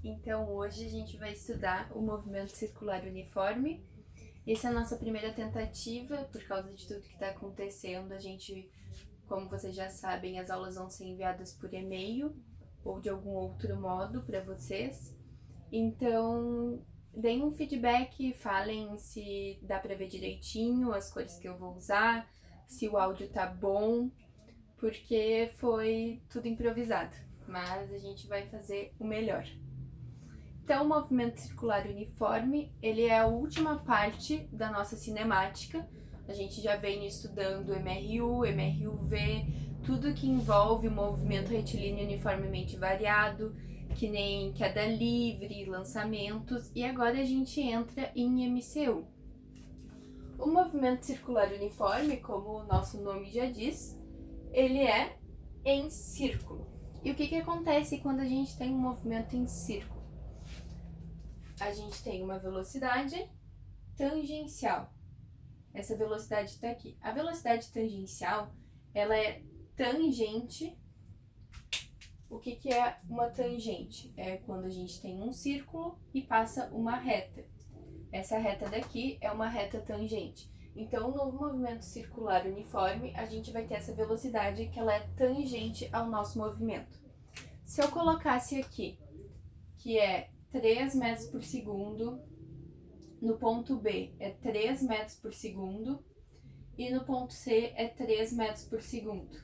Então hoje a gente vai estudar o movimento circular uniforme. Essa é a nossa primeira tentativa, por causa de tudo que está acontecendo. A gente, como vocês já sabem, as aulas vão ser enviadas por e-mail ou de algum outro modo para vocês. Então, deem um feedback, falem se dá para ver direitinho as cores que eu vou usar, se o áudio tá bom, porque foi tudo improvisado, mas a gente vai fazer o melhor. Então, o movimento circular uniforme, ele é a última parte da nossa cinemática. A gente já vem estudando MRU, MRUV, tudo que envolve o movimento retilíneo uniformemente variado, que nem queda livre, lançamentos, e agora a gente entra em MCU. O movimento circular uniforme, como o nosso nome já diz, ele é em círculo. E o que acontece quando a gente tem um movimento em círculo? A gente tem uma velocidade tangencial. Essa velocidade está aqui. A velocidade tangencial, ela é tangente. O que é uma tangente? É quando a gente tem um círculo e passa uma reta. Essa reta daqui é uma reta tangente. Então, no movimento circular uniforme, a gente vai ter essa velocidade que ela é tangente ao nosso movimento. Se eu colocasse aqui, que é 3 metros por segundo, no ponto B é 3 metros por segundo e no ponto C é 3 metros por segundo.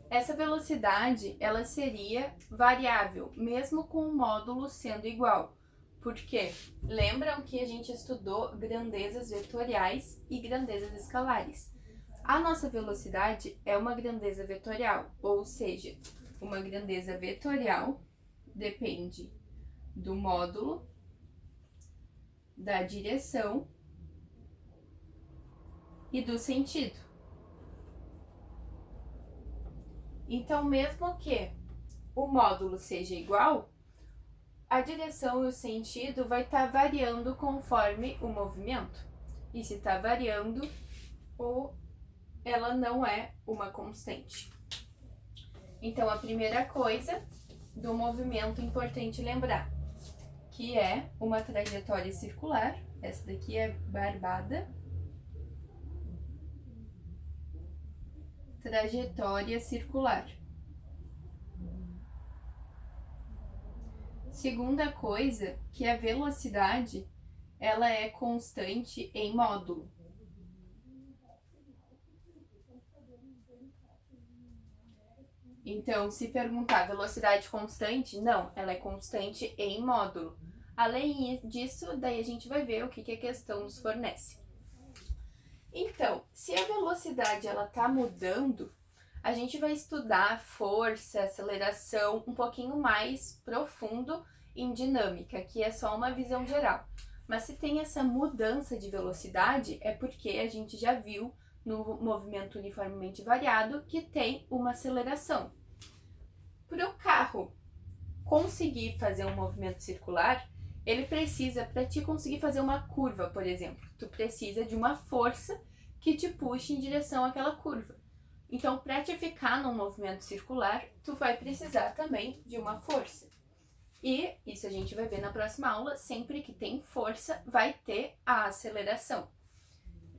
Essa velocidade, ela seria variável, mesmo com o módulo sendo igual. Porque lembram que a gente estudou grandezas vetoriais e grandezas escalares. A nossa velocidade é uma grandeza vetorial, ou seja, uma grandeza vetorial depende do módulo, da direção e do sentido. Então, mesmo que o módulo seja igual, a direção e o sentido vai estar variando conforme o movimento. E se está variando, ela não é uma constante. Então, a primeira coisa do movimento importante lembrar, que é uma trajetória circular. Essa daqui é barbada. Trajetória circular. Segunda coisa, que a velocidade, ela é constante em módulo. Então, se perguntar velocidade constante, não, ela é constante em módulo. Além disso, daí a gente vai ver o que a questão nos fornece. Então, se a velocidade ela tá mudando, a gente vai estudar força, aceleração um pouquinho mais profundo em dinâmica, que é só uma visão geral. Mas se tem essa mudança de velocidade, é porque a gente já viu no movimento uniformemente variado que tem uma aceleração. Para o carro conseguir fazer um movimento circular, ele precisa, para te conseguir fazer uma curva, por exemplo, tu precisa de uma força que te puxe em direção àquela curva. Então, para te ficar num movimento circular, tu vai precisar também de uma força. E isso a gente vai ver na próxima aula, sempre que tem força, vai ter a aceleração.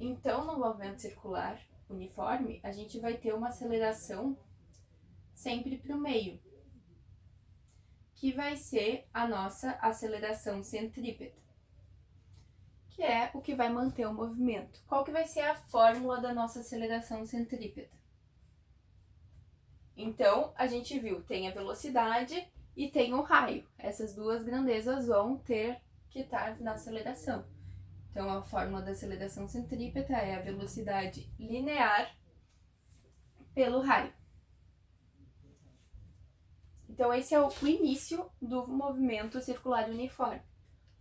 Então, no movimento circular uniforme, a gente vai ter uma aceleração sempre para o meio, que vai ser a nossa aceleração centrípeta, que é o que vai manter o movimento. Qual que vai ser a fórmula da nossa aceleração centrípeta? Então, a gente viu, tem a velocidade e tem o raio. Essas duas grandezas vão ter que estar na aceleração. Então, a fórmula da aceleração centrípeta é a velocidade linear pelo raio. Então, esse é o início do movimento circular uniforme.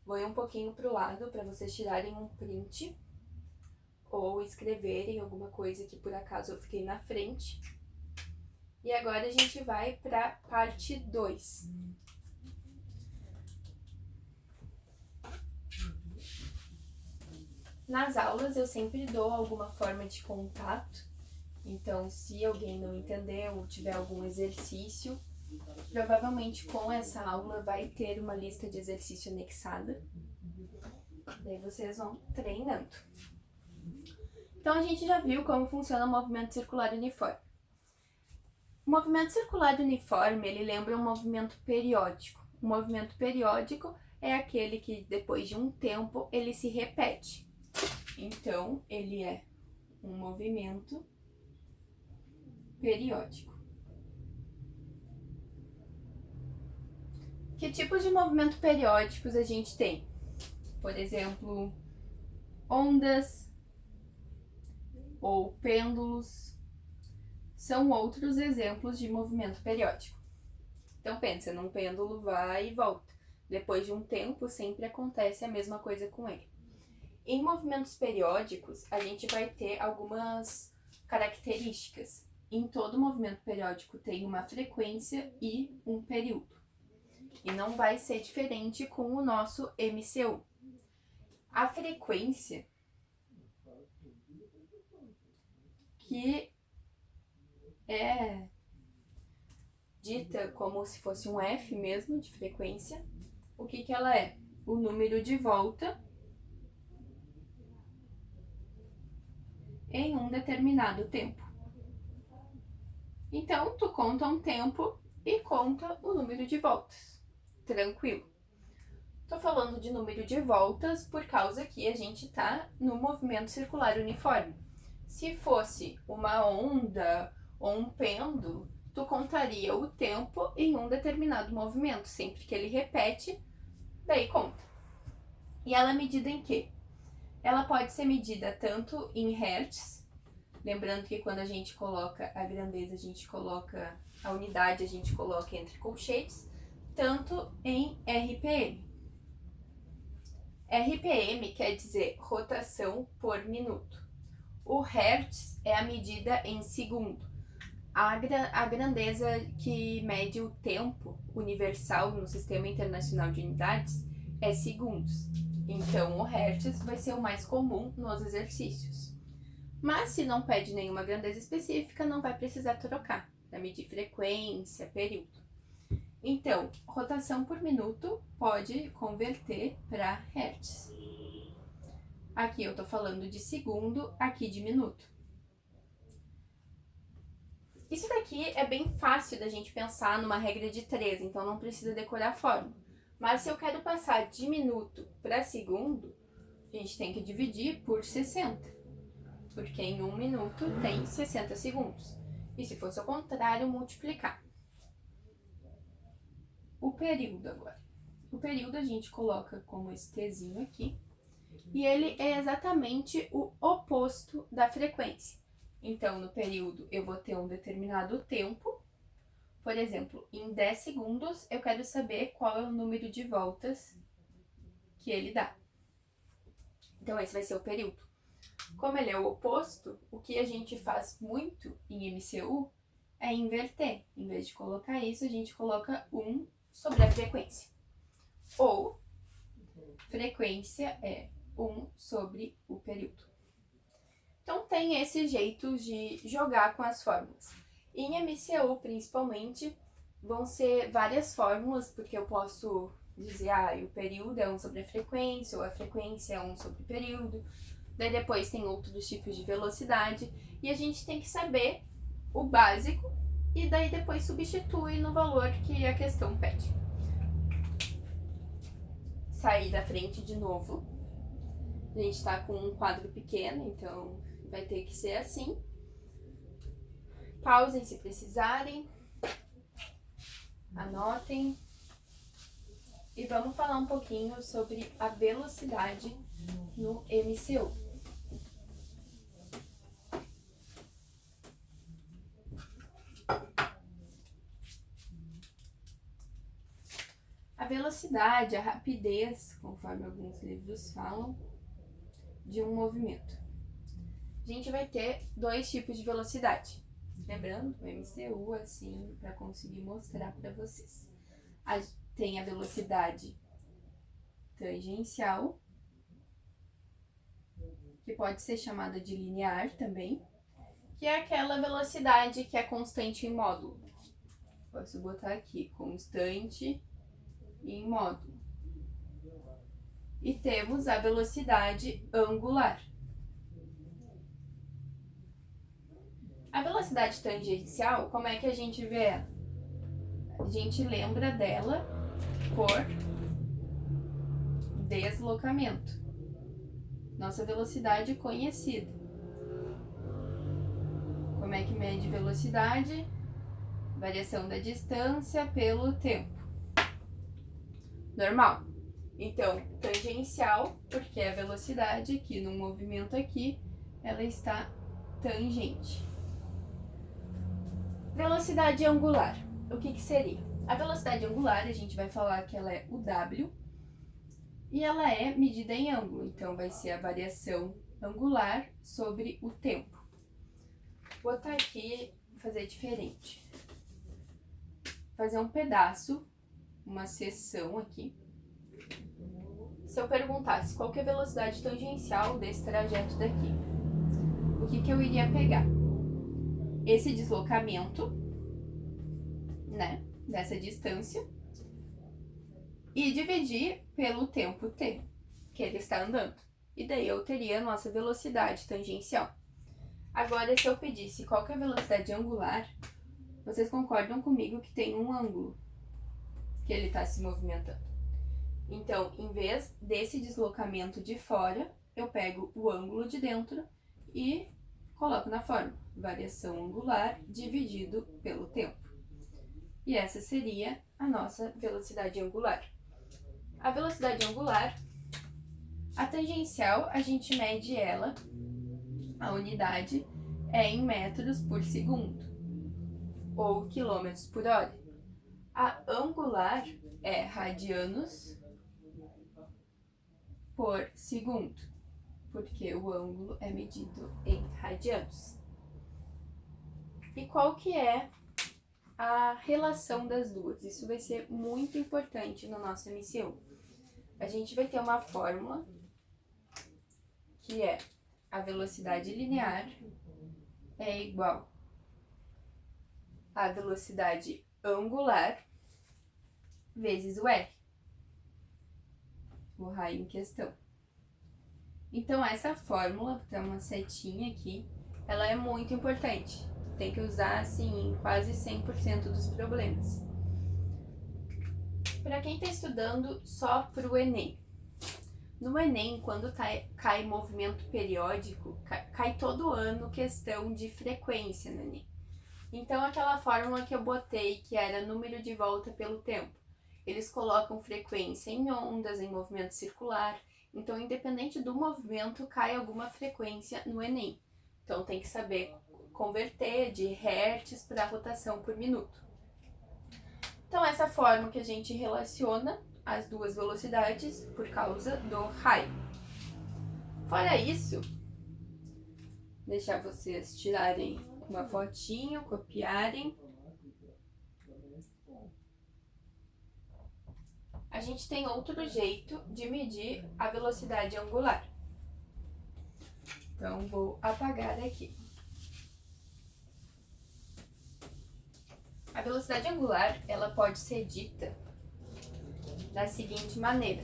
Vou ir um pouquinho para o lado para vocês tirarem um print ou escreverem alguma coisa que por acaso eu fiquei na frente. E agora a gente vai para a parte 2. Nas aulas eu sempre dou alguma forma de contato. Então, se alguém não entender ou tiver algum exercício, Provavelmente com essa aula vai ter uma lista de exercício anexada. Daí vocês vão treinando. Então a gente já viu como funciona o movimento circular uniforme. O movimento circular uniforme, ele lembra um movimento periódico. O movimento periódico é aquele que depois de um tempo ele se repete. Então, ele é um movimento periódico. Que tipos de movimento periódicos a gente tem? Por exemplo, ondas ou pêndulos são outros exemplos de movimento periódico. Então pensa, num pêndulo vai e volta. Depois de um tempo, sempre acontece a mesma coisa com ele. Em movimentos periódicos, a gente vai ter algumas características. Em todo movimento periódico tem uma frequência e um período. E não vai ser diferente com o nosso MCU. A frequência, que é dita como se fosse um F mesmo, de frequência, o que ela é? O número de volta em um determinado tempo. Então, tu conta um tempo e conta o número de voltas. Tranquilo. Tô falando de número de voltas por causa que a gente tá no movimento circular uniforme. Se fosse uma onda ou um pêndulo, tu contaria o tempo em um determinado movimento. Sempre que ele repete, daí conta. E ela é medida em quê? Ela pode ser medida tanto em hertz, lembrando que quando a gente coloca a grandeza, a gente coloca a unidade, a gente coloca entre colchetes, tanto em RPM. RPM quer dizer rotação por minuto. O hertz é a medida em segundo. A grandeza que mede o tempo universal no Sistema Internacional de Unidades é segundos. Então, o hertz vai ser o mais comum nos exercícios. Mas, se não pede nenhuma grandeza específica, não vai precisar trocar para medir frequência, período. Então, rotação por minuto pode converter para hertz. Aqui eu estou falando de segundo, aqui de minuto. Isso daqui é bem fácil da gente pensar numa regra de 3, então não precisa decorar a fórmula. Mas se eu quero passar de minuto para segundo, a gente tem que dividir por 60. Porque em 1 minuto tem 60 segundos. E se fosse ao contrário, multiplicar. O período agora. O período a gente coloca como esse Tzinho aqui. E ele é exatamente o oposto da frequência. Então, no período, eu vou ter um determinado tempo. Por exemplo, em 10 segundos, eu quero saber qual é o número de voltas que ele dá. Então, esse vai ser o período. Como ele é o oposto, o que a gente faz muito em MCU é inverter. Em vez de colocar isso, a gente coloca 1 sobre a frequência. Ou, frequência é 1 sobre o período. Então, tem esse jeito de jogar com as fórmulas. Em MCU, principalmente, vão ser várias fórmulas, porque eu posso dizer, o período é 1 sobre a frequência, ou a frequência é 1 sobre o período. Daí depois tem outros tipos de velocidade, e a gente tem que saber o básico, e daí depois substitui no valor que a questão pede. Sair da frente de novo. A gente tá com um quadro pequeno, então vai ter que ser assim. Pausem se precisarem. Anotem. E vamos falar um pouquinho sobre a velocidade no MCU. A velocidade, a rapidez, conforme alguns livros falam, de um movimento. A gente vai ter 2 tipos de velocidade. Lembrando, o MCU, assim, para conseguir mostrar para vocês. Tem a velocidade tangencial, que pode ser chamada de linear também, que é aquela velocidade que é constante em módulo. Posso botar aqui, constante em módulo. E temos a velocidade angular. A velocidade tangencial, como é que a gente vê ela? A gente lembra dela por deslocamento. Nossa velocidade conhecida. Como é que mede velocidade? Variação da distância pelo tempo. Normal. Então, tangencial, porque a velocidade aqui no movimento aqui, ela está tangente. Velocidade angular. O que seria? A velocidade angular, a gente vai falar que ela é o W e ela é medida em ângulo. Então, vai ser a variação angular sobre o tempo. Vou botar aqui, fazer diferente. Fazer um pedaço, uma seção aqui. Se eu perguntasse qual que é a velocidade tangencial desse trajeto daqui, o que eu iria pegar? Esse deslocamento, né, dessa distância, e dividir pelo tempo t que ele está andando. E daí eu teria a nossa velocidade tangencial. Agora, se eu pedisse qual que é a velocidade angular, vocês concordam comigo que tem um ângulo que ele está se movimentando. Então, em vez desse deslocamento de fora, eu pego o ângulo de dentro e coloco na fórmula. Variação angular dividido pelo tempo. E essa seria a nossa velocidade angular. A velocidade angular, a tangencial, a gente mede ela, a unidade é em metros por segundo, ou quilômetros por hora. A angular é radianos por segundo, porque o ângulo é medido em radianos. E qual que é a relação das duas? Isso vai ser muito importante no nosso MCU. A gente vai ter uma fórmula que é a velocidade linear é igual à velocidade angular vezes o R, o raio em questão. Então, essa fórmula, tem uma setinha aqui, ela é muito importante. Tem que usar, assim, em quase 100% dos problemas. Para quem está estudando só para o Enem. No Enem, quando cai movimento periódico, cai todo ano questão de frequência no Enem. Então, aquela fórmula que eu botei, que era número de volta pelo tempo, eles colocam frequência em ondas, em movimento circular. Então, independente do movimento, cai alguma frequência no Enem. Então, tem que saber converter de hertz para rotação por minuto. Então, essa forma que a gente relaciona as duas velocidades por causa do raio. Fora isso, deixar vocês tirarem uma fotinho, copiarem. A gente tem outro jeito de medir a velocidade angular. Então, vou apagar aqui. A velocidade angular, ela pode ser dita da seguinte maneira.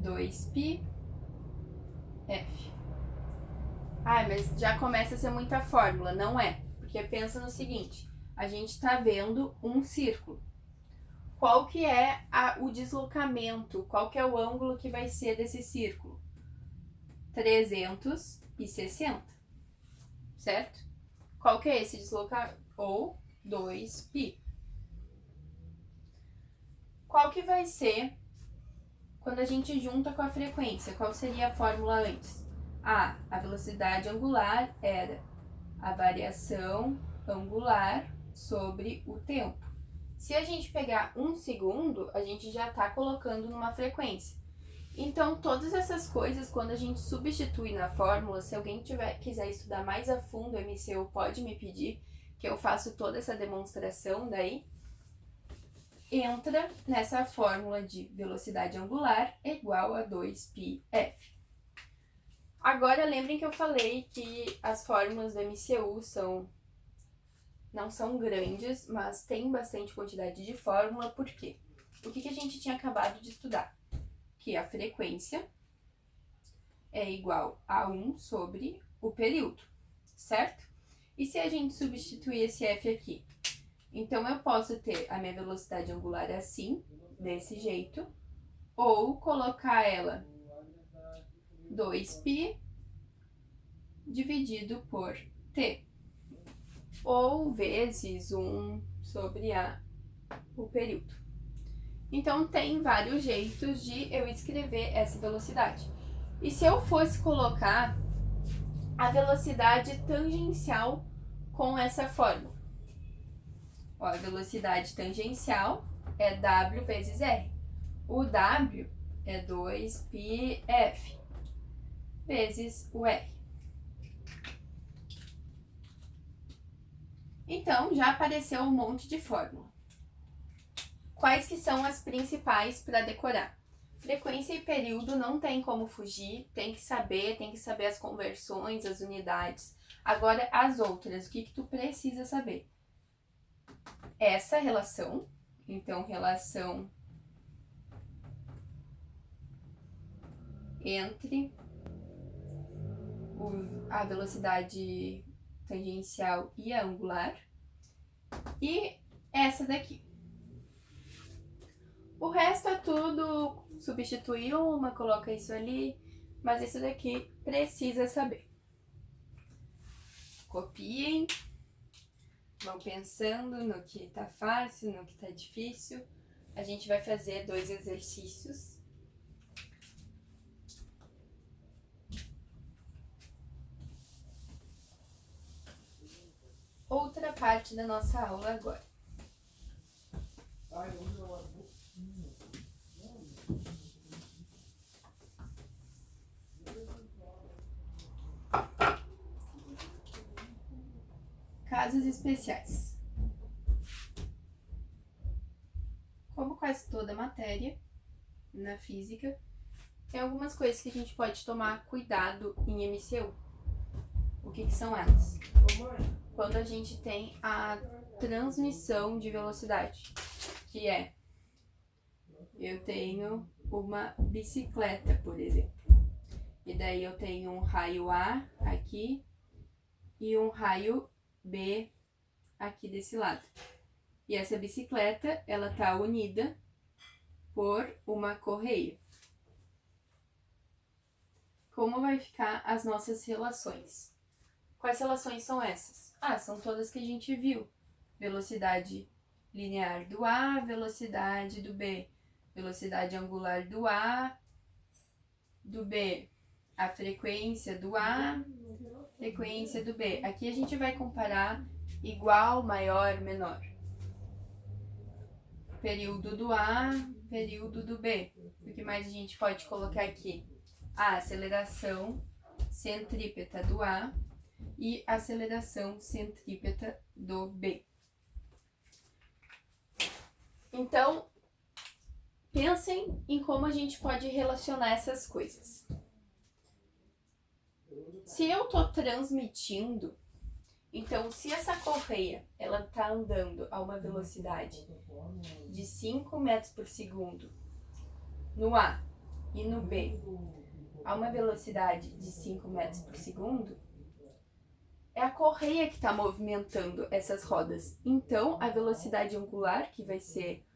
2πf. Mas já começa a ser muita fórmula. Não é. Porque pensa no seguinte. A gente está vendo um círculo. Qual que é o deslocamento? Qual que é o ângulo que vai ser desse círculo? 360. Certo? Qual que é esse deslocamento? Ou 2π. Qual que vai ser quando a gente junta com a frequência? Qual seria a fórmula antes? A velocidade angular era a variação angular sobre o tempo. Se a gente pegar 1 segundo, a gente já está colocando numa frequência. Então, todas essas coisas, quando a gente substitui na fórmula, se alguém quiser estudar mais a fundo o MCU, pode me pedir, que eu faço toda essa demonstração daí. Entra nessa fórmula de velocidade angular igual a 2πf. Agora, lembrem que eu falei que as fórmulas do MCU são não são grandes, mas tem bastante quantidade de fórmula. Por quê? O que a gente tinha acabado de estudar? Que a frequência é igual a 1 sobre o período, certo? E se a gente substituir esse f aqui? Então, eu posso ter a minha velocidade angular assim, desse jeito, ou colocar ela 2π dividido por t, ou vezes 1 sobre o período. Então, tem vários jeitos de eu escrever essa velocidade. E se eu fosse colocar a velocidade tangencial com essa fórmula? Ó, a velocidade tangencial é W vezes R. O W é 2πf vezes o R. Então, já apareceu um monte de fórmula. Quais que são as principais para decorar? Frequência e período não tem como fugir, tem que saber as conversões, as unidades. Agora, as outras, o que tu precisa saber? Essa relação, então, relação entre a velocidade tangencial e a angular, e essa daqui. O resto é tudo, substitui uma, coloca isso ali, mas isso daqui precisa saber. Copiem, vão pensando no que tá fácil, no que tá difícil. A gente vai fazer 2 exercícios. Outra parte da nossa aula agora. Casos especiais. Como quase toda matéria na física, tem algumas coisas que a gente pode tomar cuidado em MCU. O que são elas? Quando a gente tem a transmissão de velocidade, que é, eu tenho uma bicicleta, por exemplo, e daí eu tenho um raio A aqui e um raio B aqui desse lado. E essa bicicleta, ela tá unida por uma correia. Como vai ficar as nossas relações? Quais relações são essas? São todas que a gente viu. Velocidade linear do A, velocidade do B, velocidade angular do A, do B, a frequência do A, frequência do B. Aqui a gente vai comparar igual, maior, menor. Período do A, período do B. O que mais a gente pode colocar aqui? A aceleração centrípeta do A e aceleração centrípeta do B. Então, pensem em como a gente pode relacionar essas coisas. Se eu tô transmitindo, então se essa correia ela tá andando a uma velocidade de 5 metros por segundo no A e no B, a uma velocidade de 5 metros por segundo, é a correia que está movimentando essas rodas. Então, a velocidade angular, que vai ser,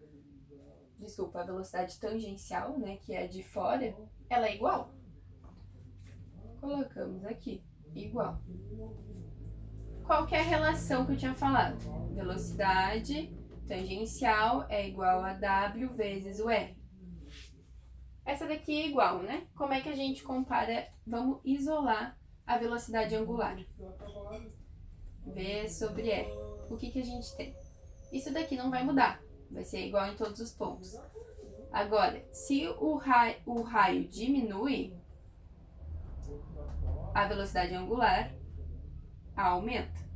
a velocidade tangencial, né, que é de fora, ela é igual. Colocamos aqui, igual. Qual que é a relação que eu tinha falado? Velocidade tangencial é igual a W vezes o R. Essa daqui é igual, né? Como é que a gente compara? Vamos isolar a velocidade angular. V sobre R. O que a gente tem? Isso daqui não vai mudar. Vai ser igual em todos os pontos. Agora, se o raio diminui, a velocidade angular aumenta.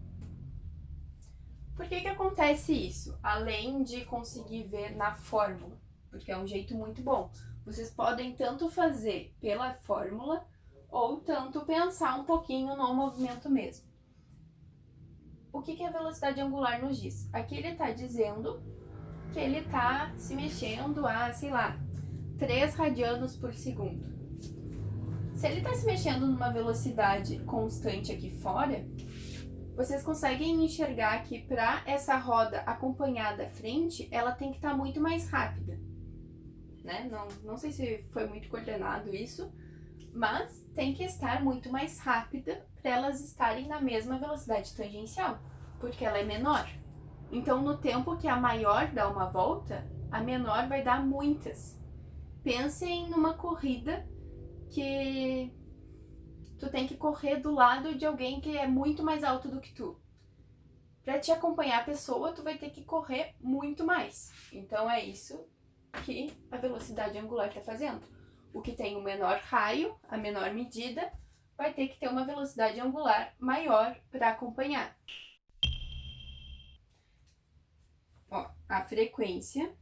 Por que acontece isso? Além de conseguir ver na fórmula, porque é um jeito muito bom. Vocês podem tanto fazer pela fórmula ou tanto pensar um pouquinho no movimento mesmo. o que a velocidade angular nos diz? Aqui ele está dizendo que ele está se mexendo a, sei lá, 3 radianos por segundo. Se ele está se mexendo numa velocidade constante aqui fora, vocês conseguem enxergar que para essa roda acompanhar da frente, ela tem que estar muito mais rápida, né? Não sei se foi muito coordenado isso, mas tem que estar muito mais rápida para elas estarem na mesma velocidade tangencial, porque ela é menor. Então, no tempo que a maior dá uma volta, a menor vai dar muitas. Pensem numa corrida que tu tem que correr do lado de alguém que é muito mais alto do que tu. Para te acompanhar a pessoa, tu vai ter que correr muito mais. Então, é isso que a velocidade angular está fazendo. O que tem o menor raio, a menor medida, vai ter que ter uma velocidade angular maior para acompanhar. Ó, a frequência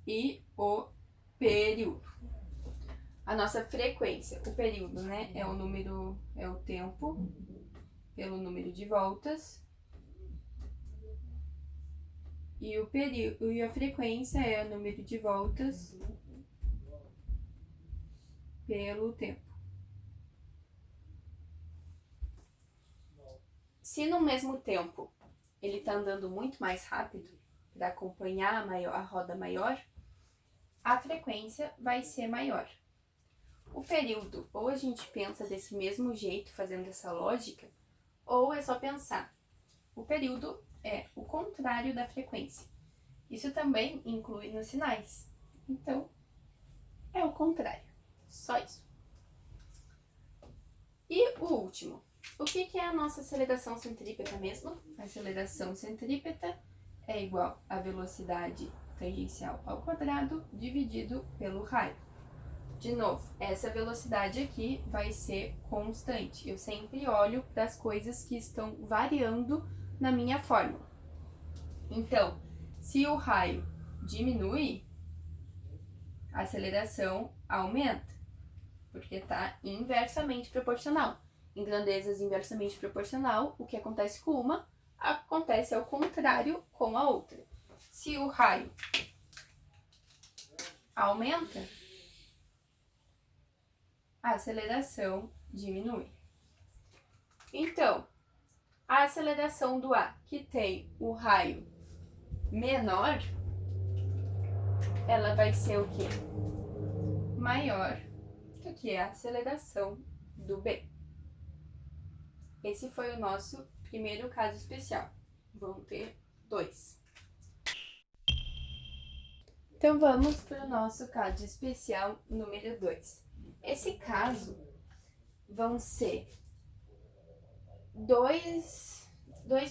e o período. A nossa frequência, o período, né, é o número, é o tempo pelo número de voltas. E o período e a frequência é o número de voltas pelo tempo. Se no mesmo tempo ele está andando muito mais rápido para acompanhar a roda maior, a frequência vai ser maior. O período, ou a gente pensa desse mesmo jeito, fazendo essa lógica, ou é só pensar. O período é o contrário da frequência. Isso também inclui nos sinais. Então, é o contrário. Só isso. E o último. O que é a nossa aceleração centrípeta mesmo? A aceleração centrípeta é igual à velocidade tangencial ao quadrado dividido pelo raio. De novo, essa velocidade aqui vai ser constante. Eu sempre olho para as coisas que estão variando na minha fórmula. Então, se o raio diminui, a aceleração aumenta, porque está inversamente proporcional. Em grandezas inversamente proporcional, o que acontece com uma, acontece ao contrário com a outra. Se o raio aumenta, a aceleração diminui. Então, a aceleração do A, que tem o raio menor, ela vai ser o quê? Maior do que a aceleração do B. Esse foi o nosso primeiro caso especial. Vão ter 2. Então vamos para o nosso caso especial número 2. Esse caso vão ser dois,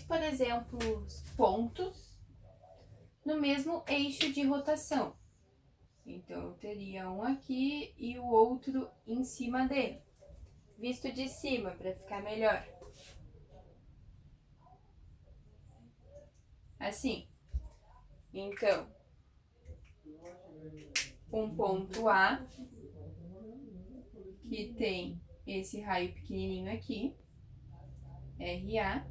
por exemplo, pontos no mesmo eixo de rotação. Então, eu teria um aqui e o outro em cima dele, visto de cima para ficar melhor. Assim. Então, um ponto A, que tem esse raio pequenininho aqui, RA,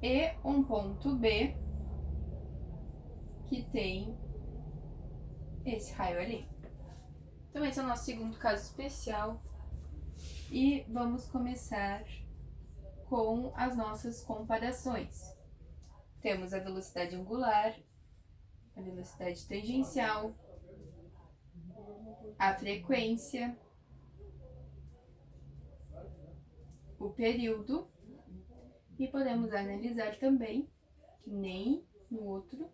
e um ponto B, que tem esse raio ali. Então, esse é o nosso segundo caso especial. E vamos começar com as nossas comparações. Temos a velocidade angular, a velocidade tangencial, a frequência, o período, e podemos analisar também, que nem no outro,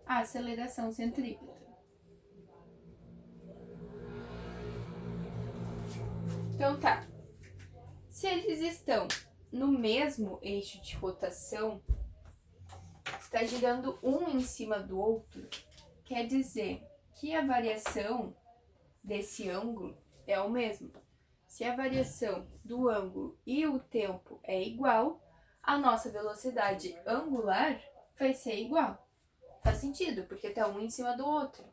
a aceleração centrípeta. Então tá, se eles estão no mesmo eixo de rotação, está girando um em cima do outro, quer dizer que a variação desse ângulo é o mesmo. Se a variação do ângulo e o tempo é igual, a nossa velocidade angular vai ser igual. Faz sentido, porque está um em cima do outro.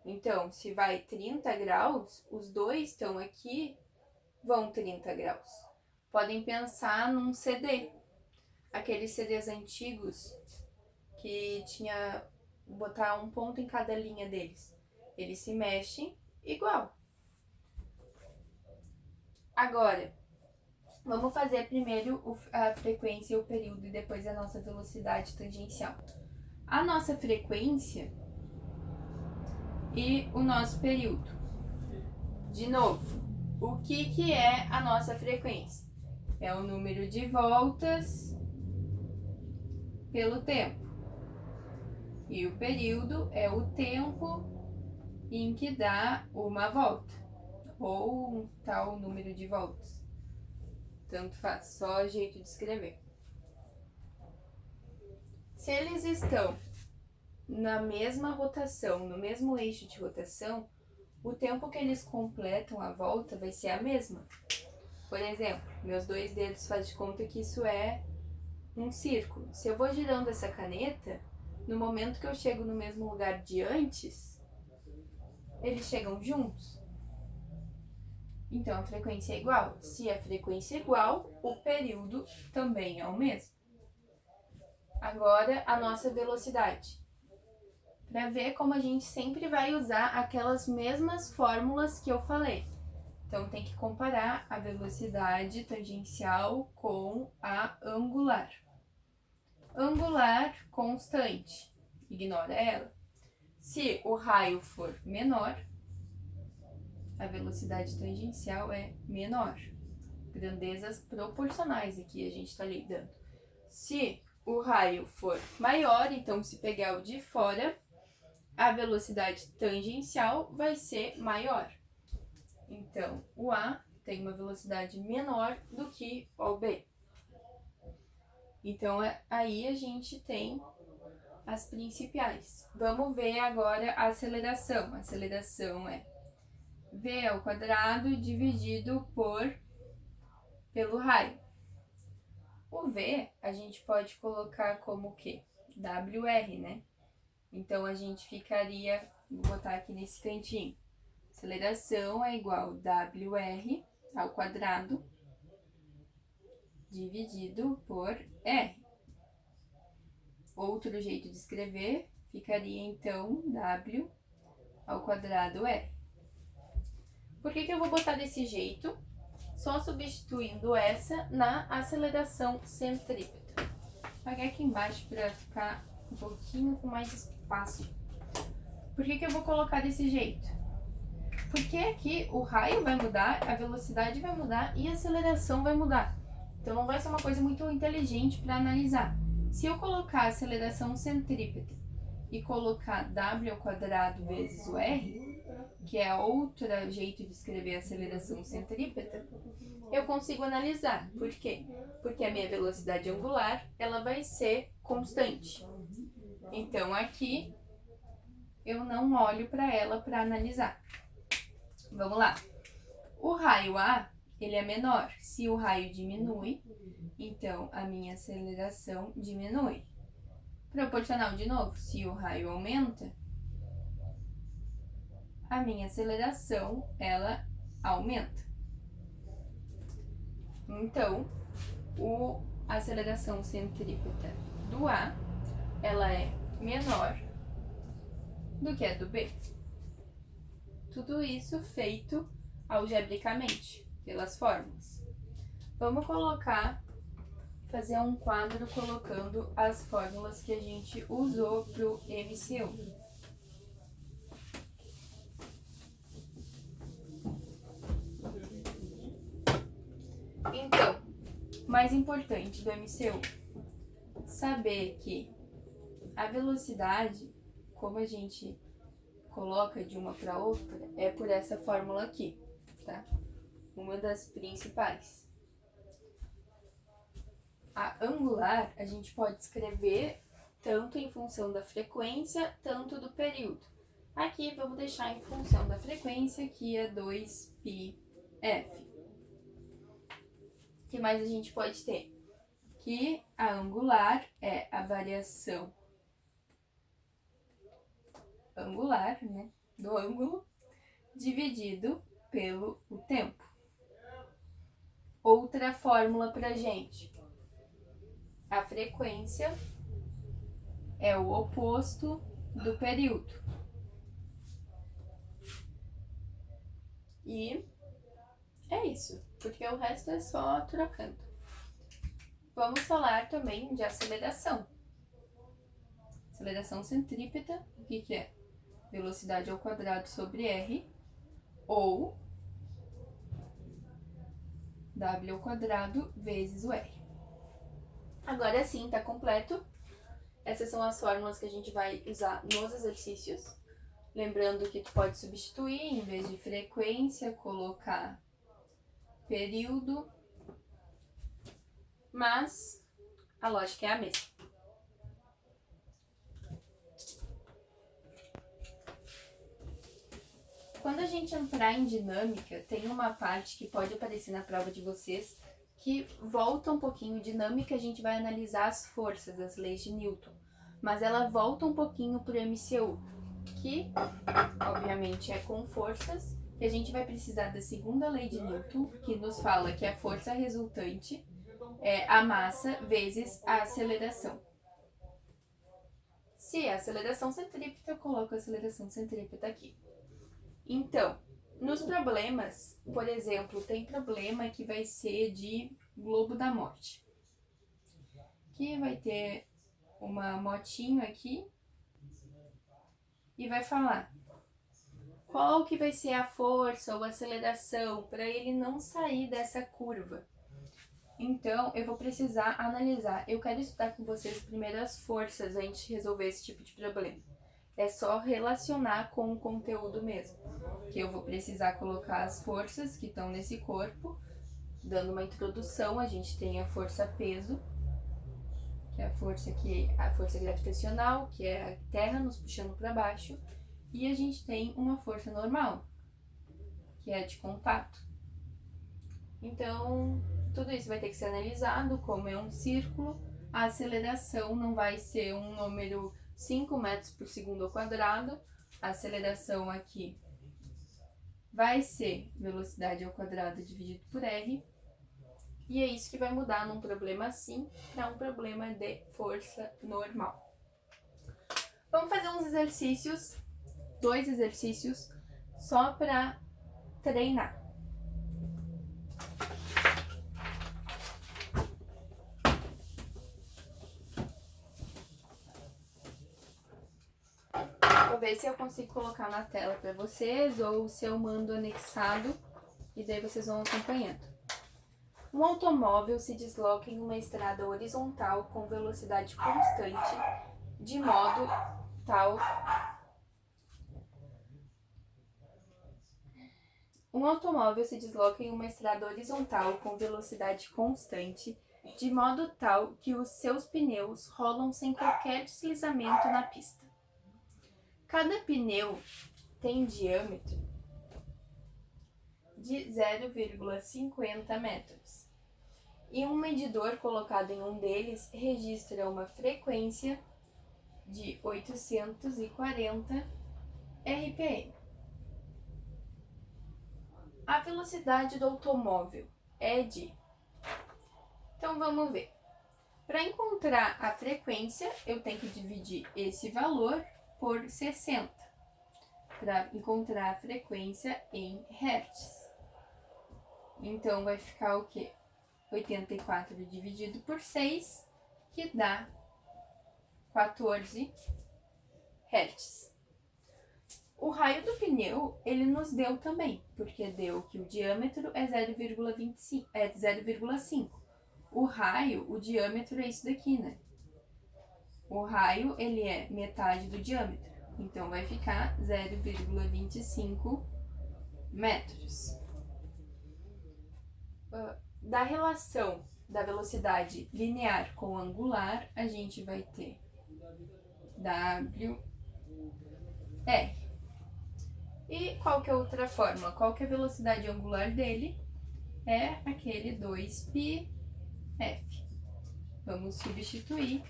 Então, se vai 30 graus, os dois estão aqui, vão 30 graus. Podem pensar num CD. aqueles CDs antigos que tinha botar um ponto em cada linha deles. Eles se mexem igual. Agora, vamos fazer primeiro a frequência e o período e depois a nossa velocidade tangencial. A nossa frequência e o nosso período. De novo, o que é a nossa frequência? É o número de voltas pelo tempo. E o período é o tempo em que dá uma volta, ou um tal número de voltas. Tanto faz, só jeito de escrever. Se eles estão na mesma rotação, no mesmo eixo de rotação, o tempo que eles completam a volta vai ser a mesma. Por exemplo, meus 2 dedos faz de conta que isso é um círculo. Se eu vou girando essa caneta, no momento que eu chego no mesmo lugar de antes, eles chegam juntos. Então a frequência é igual. Se a frequência é igual, o período também é o mesmo. Agora a nossa velocidade. Para ver como a gente sempre vai usar aquelas mesmas fórmulas que eu falei. Então tem que comparar a velocidade tangencial com a angular. Angular constante, ignora ela. Se o raio for menor, a velocidade tangencial é menor. Grandezas proporcionais aqui a gente está lidando. Se o raio for maior, então se pegar o de fora, a velocidade tangencial vai ser maior. Então, o A tem uma velocidade menor do que o B. Então, aí a gente tem as principais. Vamos ver agora a aceleração. A aceleração é v ao quadrado dividido pelo raio. O v a gente pode colocar como o quê? WR, né? Então, a gente ficaria, vou botar aqui nesse cantinho. Aceleração é igual a WR ao quadrado dividido por R. Outro jeito de escrever ficaria, então, W ao quadrado R. Por que eu vou botar desse jeito? Só substituindo essa na aceleração centrípeta. Vou pagar aqui embaixo para ficar um pouquinho com mais espaço. Por que eu vou colocar desse jeito? Porque aqui o raio vai mudar, a velocidade vai mudar e a aceleração vai mudar. Então não vai ser uma coisa muito inteligente para analisar. Se eu colocar a aceleração centrípeta e colocar W ao quadrado vezes o R, que é outro jeito de escrever a aceleração centrípeta, eu consigo analisar. Por quê? Porque a minha velocidade angular ela vai ser constante. Então aqui eu não olho para ela para analisar. Vamos lá. O raio A, ele é menor. Se o raio diminui, então a minha aceleração diminui. Proporcional de novo, se o raio aumenta, a minha aceleração, ela aumenta. Então, a aceleração centrípeta do A, ela é menor do que a do B. Tudo isso feito algebricamente, pelas fórmulas. Vamos fazer um quadro colocando as fórmulas que a gente usou para o MCU. Então, mais importante do MCU, saber que a velocidade, como a gente coloca de uma para outra, é por essa fórmula aqui, tá? Uma das principais. A angular, a gente pode escrever tanto em função da frequência, tanto do período. Aqui, vamos deixar em função da frequência, que é 2πf. O que mais a gente pode ter? Que a angular é a variação angular, né, do ângulo, dividido pelo o tempo. Outra fórmula pra gente. a frequência é o oposto do período. E é isso, porque o resto é só trocando. Vamos falar também de aceleração. Aceleração centrípeta, o que é? Velocidade ao quadrado sobre r, ou w ao quadrado vezes o r. Agora sim, tá completo. Essas são as fórmulas que a gente vai usar nos exercícios. Lembrando que tu pode substituir, em vez de frequência, colocar período, mas a lógica é a mesma. Quando a gente entrar em dinâmica, tem uma parte que pode aparecer na prova de vocês, que volta um pouquinho. Dinâmica, a gente vai analisar as forças, as leis de Newton, mas ela volta um pouquinho para o MCU, que obviamente é com forças, e a gente vai precisar da segunda lei de Newton, que nos fala que a força resultante é a massa vezes a aceleração. Se é aceleração centrípeta, eu coloco a aceleração centrípeta aqui. Então, nos problemas, por exemplo, tem problema que vai ser de globo da morte. Que vai ter uma motinho aqui e vai falar qual que vai ser a força ou aceleração para ele não sair dessa curva. Então, eu vou precisar analisar. Eu quero estudar com vocês primeiro as forças antes de resolver esse tipo de problema. É só relacionar com o conteúdo mesmo. Que eu vou precisar colocar as forças que estão nesse corpo. Dando uma introdução, a gente tem a força peso, que é a força gravitacional, que é a Terra nos puxando para baixo. E a gente tem uma força normal, que é a de contato. Então, tudo isso vai ter que ser analisado. Como é um círculo, a aceleração não vai ser um número 5 metros por segundo ao quadrado. A aceleração aqui vai ser velocidade ao quadrado dividido por r. E é isso que vai mudar num problema assim para um problema de força normal. Vamos fazer uns exercícios, 2 exercícios, só para treinar. Vou ver se eu consigo colocar na tela para vocês ou se eu mando anexado e daí vocês vão acompanhando. Um automóvel se desloca em uma estrada horizontal com velocidade constante, de modo tal. Um automóvel se desloca em uma estrada horizontal com velocidade constante, de modo tal que os seus pneus rolam sem qualquer deslizamento na pista. Cada pneu tem diâmetro de 0,50 metros. E um medidor colocado em um deles registra uma frequência de 840 RPM. A velocidade do automóvel é de... Então vamos ver. Para encontrar a frequência, eu tenho que dividir esse valor por 60 para encontrar a frequência em Hertz. Então vai ficar o quê? 84 dividido por 6, que dá 14 Hertz. O raio do pneu, ele nos deu também, porque deu que o diâmetro é 0,5. O raio, o diâmetro é isso daqui, né? O raio, ele é metade do diâmetro, então vai ficar 0,25 metros. Da relação da velocidade linear com angular, a gente vai ter WR. E qual que é a outra fórmula? Qual que é a velocidade angular dele? É aquele 2πf. Vamos substituir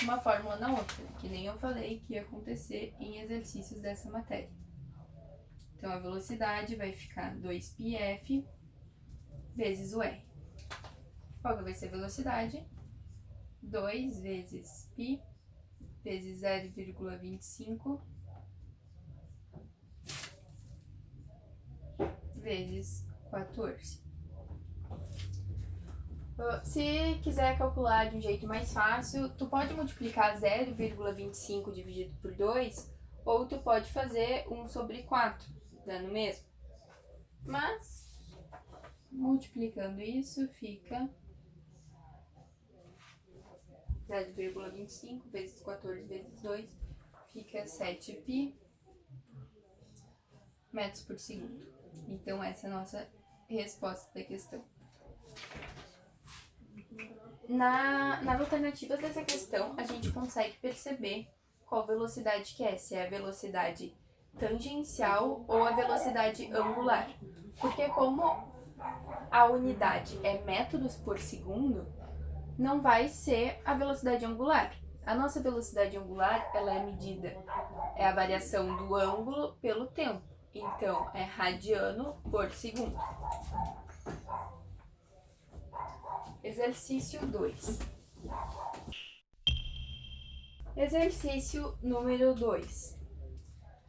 uma fórmula na outra, que nem eu falei que ia acontecer em exercícios dessa matéria. Então, a velocidade vai ficar 2πf vezes o r. Qual que vai ser a velocidade? 2 vezes π vezes 0,25 vezes 14. Se quiser calcular de um jeito mais fácil, tu pode multiplicar 0,25 dividido por 2, ou tu pode fazer 1 sobre 4, dando o mesmo. Mas, multiplicando isso, fica 0,25 vezes 14 vezes 2, fica 7π metros por segundo. Então, essa é a nossa resposta da questão. Nas alternativas dessa questão, a gente consegue perceber qual velocidade que é, se é a velocidade tangencial ou a velocidade angular. Porque como a unidade é metros por segundo, não vai ser a velocidade angular. A nossa velocidade angular, ela é medida, é a variação do ângulo pelo tempo. Então, é radiano por segundo. Exercício 2. Exercício número 2.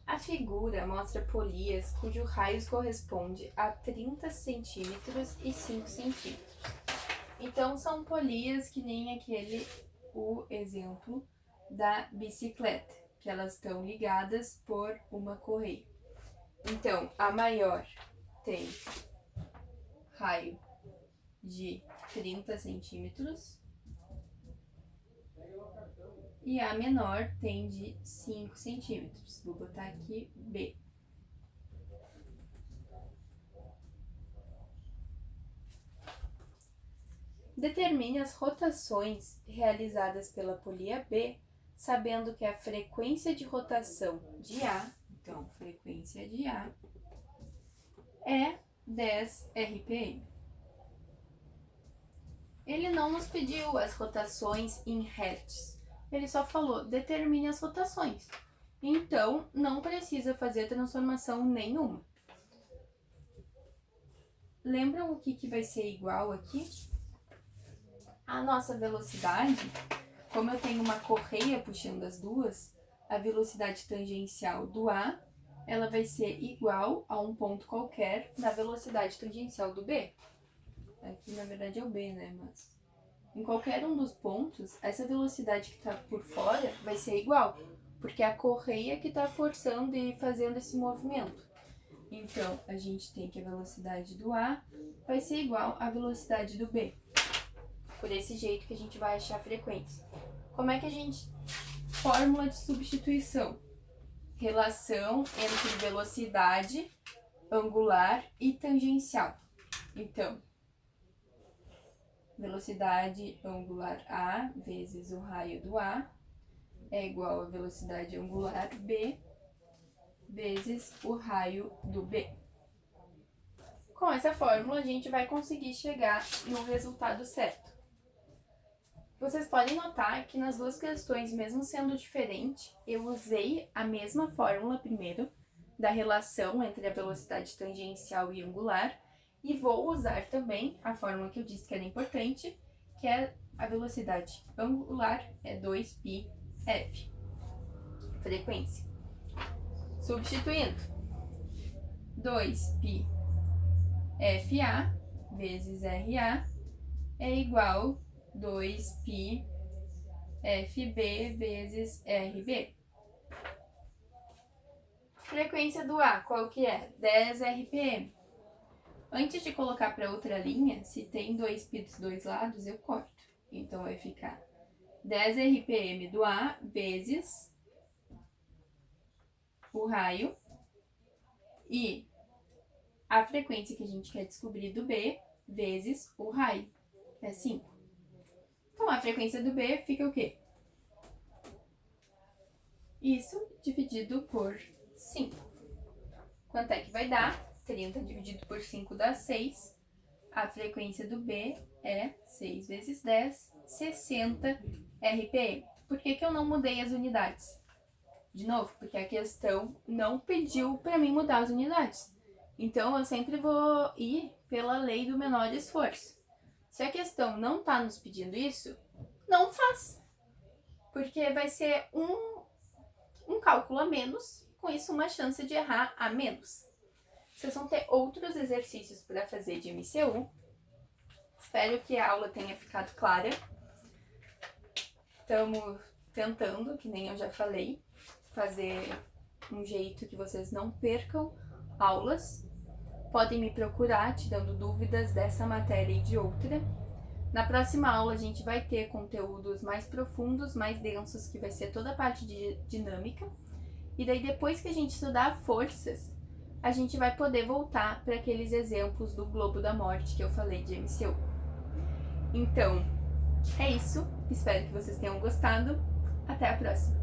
A figura mostra polias cujo raio corresponde a 30 centímetros e 5 centímetros. Então, são polias que nem o exemplo da bicicleta, que elas estão ligadas por uma correia. Então, a maior tem raio de 30 centímetros e a menor tem de 5 centímetros. Vou botar aqui B. Determine as rotações realizadas pela polia B, sabendo que a frequência de rotação de A, então, frequência de A, é 10 RPM. Ele não nos pediu as rotações em hertz, ele só falou, determine as rotações. Então, não precisa fazer transformação nenhuma. Lembram o que vai ser igual aqui? A nossa velocidade, como eu tenho uma correia puxando as duas, a velocidade tangencial do A, ela vai ser igual a um ponto qualquer da velocidade tangencial do B. Aqui, na verdade, é o B, né? Mas em qualquer um dos pontos, essa velocidade que está por fora vai ser igual, porque é a correia que está forçando e fazendo esse movimento. Então, a gente tem que a velocidade do A vai ser igual à velocidade do B. Por esse jeito que a gente vai achar a frequência. Como é que a gente... Fórmula de substituição. Relação entre velocidade angular e tangencial. Então, velocidade angular A vezes o raio do A é igual a velocidade angular B vezes o raio do B. Com essa fórmula, a gente vai conseguir chegar no resultado certo. Vocês podem notar que nas duas questões, mesmo sendo diferente, eu usei a mesma fórmula primeiro, da relação entre a velocidade tangencial e angular, e vou usar também a fórmula que eu disse que era importante, que é a velocidade angular, é 2πf. Frequência. Substituindo. 2π FA vezes RA é igual 2π FB vezes RB. Frequência do A, qual que é? 10 RPM. Antes de colocar para outra linha, se tem 2π dos dois lados, eu corto. Então, vai ficar 10 RPM do A vezes o raio e a frequência que a gente quer descobrir do B vezes o raio, é 5. Então, a frequência do B fica o quê? Isso dividido por 5. Quanto é que vai dar? 30 dividido por 5 dá 6. A frequência do B é 6 vezes 10, 60 RPM. Por que eu não mudei as unidades? De novo, porque a questão não pediu para mim mudar as unidades. Então, eu sempre vou ir pela lei do menor esforço. Se a questão não está nos pedindo isso, não faz. Porque vai ser um cálculo a menos, com isso uma chance de errar a menos. Vocês vão ter outros exercícios para fazer de MCU. Espero que a aula tenha ficado clara. Estamos tentando, que nem eu já falei, fazer um jeito que vocês não percam aulas. Podem me procurar tirando dúvidas dessa matéria e de outra. Na próxima aula a gente vai ter conteúdos mais profundos, mais densos, que vai ser toda a parte de dinâmica. E daí depois que a gente estudar forças, a gente vai poder voltar para aqueles exemplos do globo da morte que eu falei de MCU. Então, é isso. Espero que vocês tenham gostado. Até a próxima!